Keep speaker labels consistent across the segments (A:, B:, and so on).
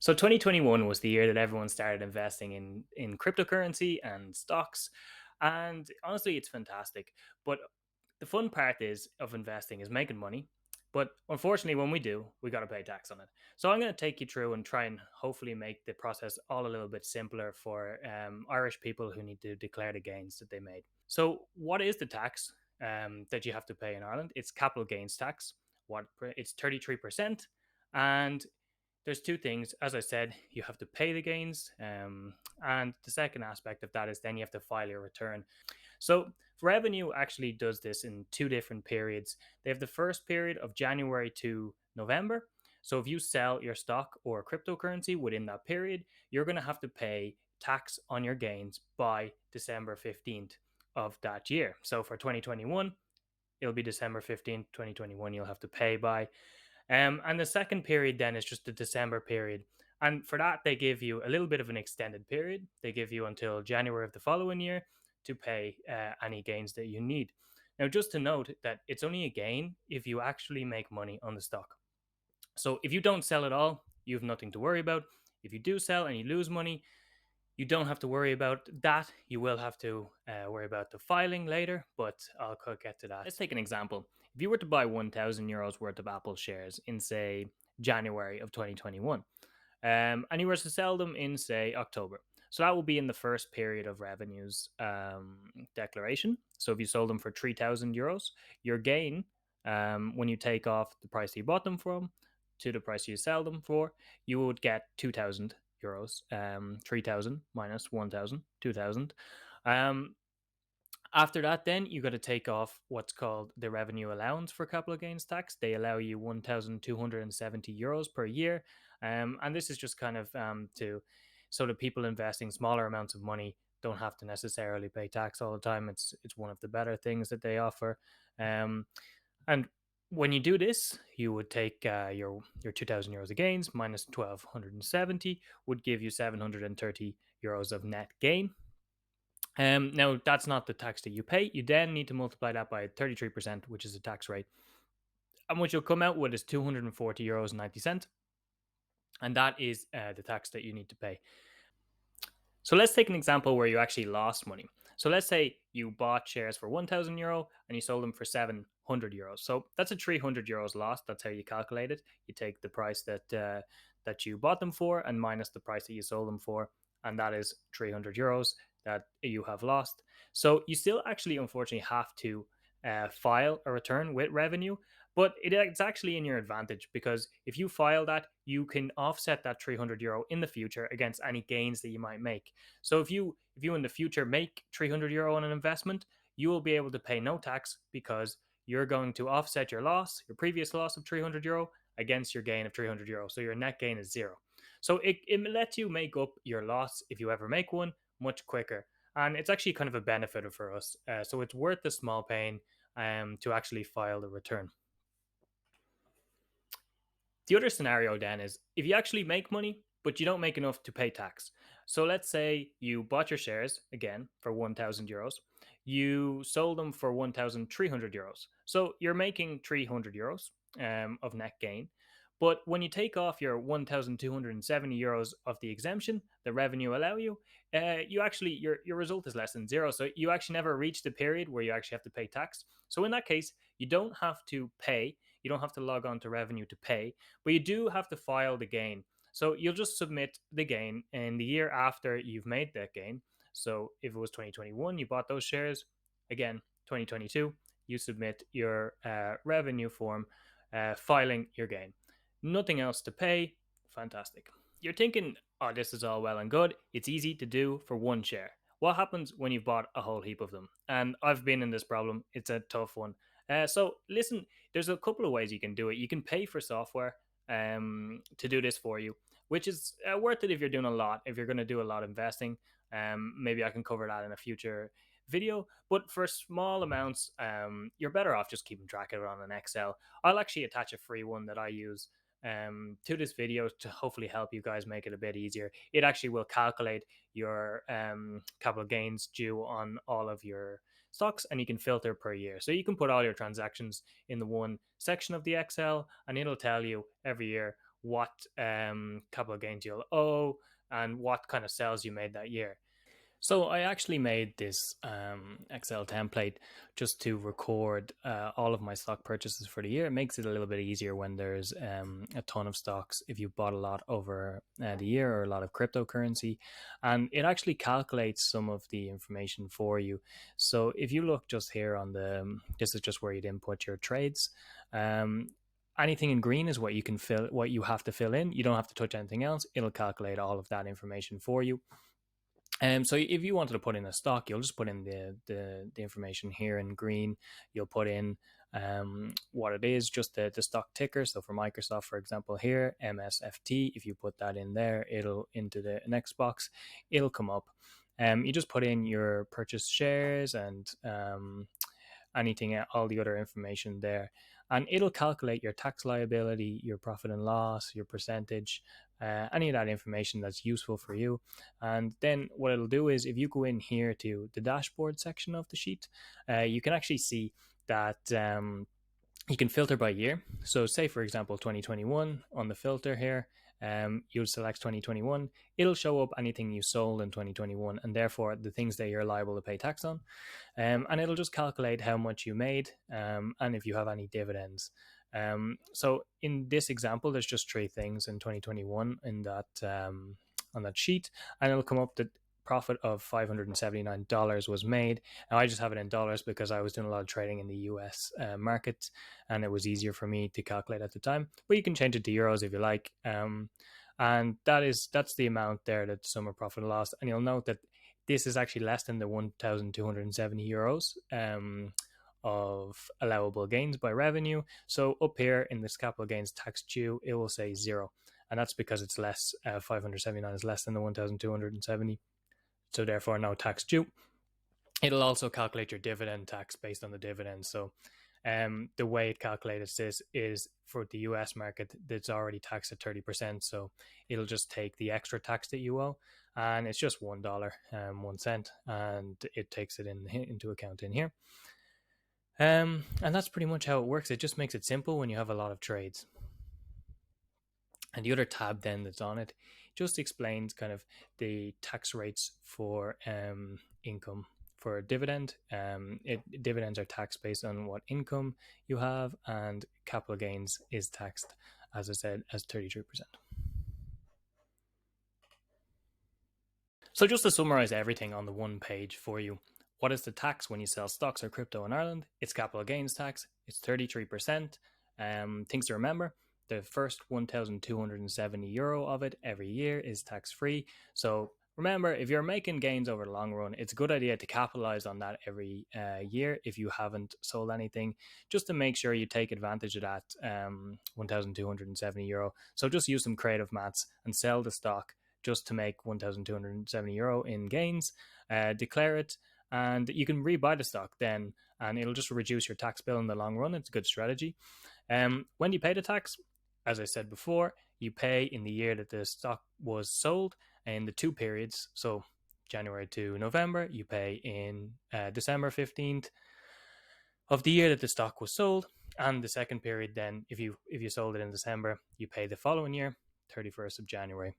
A: So 2021 was the year that everyone started investing in cryptocurrency and stocks. And honestly, it's fantastic. But the fun part is of investing is making money. But unfortunately, when we do, we got to pay tax on it. So I'm going to take you through and try and hopefully make the process all a little bit simpler for Irish people who need to declare the gains that they made. So what is the tax that you have to pay in Ireland? It's capital gains tax. It's 33%, and there's two things. As I said, you have to pay the gains, and the second aspect of that is then you have to file your return. So revenue actually does this in two different periods. They have the first period of January to November. So if you sell your stock or cryptocurrency within that period, you're going to have to pay tax on your gains by December 15th of that year. So for 2021, it'll be December 15th, 2021, you'll have to pay by. And the second period then is just the December period. And for that, they give you a little bit of an extended period. They give you until January of the following year to pay any gains that you need. Now, just to note that it's only a gain if you actually make money on the stock. So if you don't sell at all, you have nothing to worry about. If you do sell and you lose money, you don't have to worry about that. You will have to worry about the filing later, but I'll get to that. Let's take an example. If you were to buy 1,000 euros worth of Apple shares in, say, January of 2021, and you were to sell them in, say, October. So that will be in the first period of revenues declaration. So if you sold them for 3,000 euros, your gain, when you take off the price you bought them from to the price you sell them for, you would get 2,000 euros, 3,000 minus 1,000, 2,000. Um, After that, then you got to take off what's called the revenue allowance for capital gains tax. They allow you 1,270 euros per year. And this is just kind of to so that people investing smaller amounts of money don't have to necessarily pay tax all the time. It's one of the better things that they offer. And when you do this, you would take your 2,000 euros of gains minus 1,270 would give you 730 euros of net gain. Now, that's not the tax that you pay. You then need to multiply that by 33%, which is the tax rate. And what you'll come out with is 240 euros 90 cents. And that is the tax that you need to pay. So let's take an example where you actually lost money. So let's say you bought shares for 1,000 euro and you sold them for 700 euros. So that's a 300 euros loss. That's how you calculate it. You take the price that you bought them for and minus the price that you sold them for, and that is 300 euros that you have lost. So you still actually, unfortunately, have to file a return with revenue, but it's actually in your advantage because if you file that, you can offset that 300 euro in the future against any gains that you might make. So if you in the future make 300 euro on an investment, you will be able to pay no tax because you're going to offset your loss, your previous loss of 300 euro against your gain of 300 euro. So your net gain is zero. So it lets you make up your loss if you ever make one much quicker. And it's actually kind of a benefit for us. So it's worth the small pain to actually file the return. The other scenario then is if you actually make money, but you don't make enough to pay tax. So let's say you bought your shares again for 1,000 euros. You sold them for 1,300 euros. So you're making 300 euros of net gain. But when you take off your 1,270 euros of the exemption, the revenue allow you, you actually your result is less than zero. So you actually never reach the period where you actually have to pay tax. So in that case, you don't have to pay. You don't have to log on to revenue to pay, but you do have to file the gain. So you'll just submit the gain in the year after you've made that gain. So if it was 2021, you bought those shares. Again, 2022, you submit your revenue form filing your gain. Nothing else to pay. Fantastic. You're thinking, oh, this is all well and good. It's easy to do for one share. What happens when you've bought a whole heap of them? And I've been in this problem. It's a tough one. So listen, there's a couple of ways you can do it. You can pay for software to do this for you, which is worth it if you're doing a lot. If you're going to do a lot of investing, maybe I can cover that in a future video. But for small amounts, you're better off just keeping track of it on an Excel. I'll actually attach a free one that I use to this video to hopefully help you guys make it a bit easier. It actually will calculate your capital gains due on all of your stocks, and you can filter per year. So you can put all your transactions in the one section of the Excel, and it'll tell you every year what capital gains you'll owe and what kind of sales you made that year. So I actually made this Excel template just to record all of my stock purchases for the year. It makes it a little bit easier when there's a ton of stocks if you bought a lot over the year or a lot of cryptocurrency. And it actually calculates some of the information for you. So if you look just here on this is just where you'd input your trades. Um, Anything in green is what you can fill, what you have to fill in. You don't have to touch anything else. It'll calculate all of that information for you. So if you wanted to put in a stock, you'll just put in the information here in green. You'll put in what it is, just the stock ticker. So for Microsoft, for example, here MSFT. If you put that in there, it'll into the next box. It'll come up. You just put in your purchased shares and anything, all the other information there, and it'll calculate your tax liability, your profit and loss, your percentage, any of that information that's useful for you. And then what it'll do is if you go in here to the dashboard section of the sheet, you can actually see that you can filter by year. So say for example 2021 on the filter here, you'll select 2021. It'll show up anything you sold in 2021 and therefore the things that you're liable to pay tax on. And it'll just calculate how much you made and if you have any dividends. So in this example, there's just three things in 2021 in that on that sheet, and it'll come up that profit of $579 was made. Now I just have it in dollars because I was doing a lot of trading in the US market, and it was easier for me to calculate at the time. But you can change it to euros if you like. And that's the amount there, that sum of profit and loss. And you'll note that this is actually less than the 1,270 euros of allowable gains by revenue. So up here in this capital gains tax due, it will say zero. And that's because it's less, 579 is less than the 1,270. So therefore no tax due. It'll also calculate your dividend tax based on the dividend. So the way it calculates this is for the US market, that's already taxed at 30%. So it'll just take the extra tax that you owe, and it's just $1, 1 cent, and it takes it into account in here. And that's pretty much how it works. It just makes it simple when you have a lot of trades. And the other tab then that's on it just explains kind of the tax rates for income. For dividend, dividends are taxed based on what income you have, and capital gains is taxed, as I said, as 33%. So just to summarize everything on the one page for you, what is the tax when you sell stocks or crypto in Ireland? It's capital gains tax. It's 33%. Things to remember: the first 1,270 euro of it every year is tax free. So remember, if you're making gains over the long run, it's a good idea to capitalize on that every year if you haven't sold anything, just to make sure you take advantage of that 1,270 euro. So just use some creative maths and sell the stock just to make 1,270 euro in gains, declare it, and you can rebuy the stock then, and it'll just reduce your tax bill in the long run. It's a good strategy. When you pay the tax, as I said before, you pay in the year that the stock was sold, in the two periods. So January to November, you pay in December 15th of the year that the stock was sold, and the second period then, if you sold it in December, you pay the following year, 31st of January.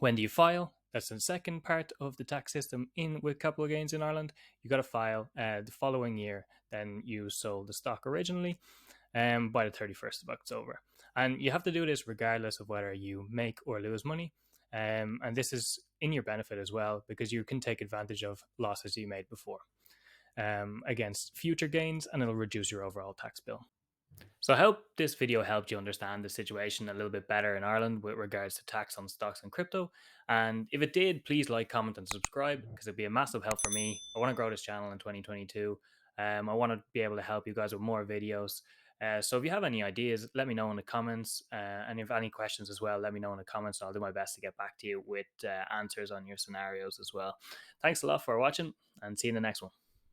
A: When do you file? That's the second part of the tax system in with capital gains in Ireland. You got to file the following year, then you sold the stock originally, by the 31st of October. And you have to do this regardless of whether you make or lose money. And this is in your benefit as well, because you can take advantage of losses you made before against future gains, and it'll reduce your overall tax bill. So I hope this video helped you understand the situation a little bit better in Ireland with regards to tax on stocks and crypto. And if it did, please like, comment, and subscribe, because it'd be a massive help for me. I want to grow this channel in 2022. I want to be able to help you guys with more videos. So if you have any ideas, let me know in the comments. And if any questions as well, let me know in the comments, and I'll do my best to get back to you with answers on your scenarios as well. Thanks a lot for watching, and see you in the next one.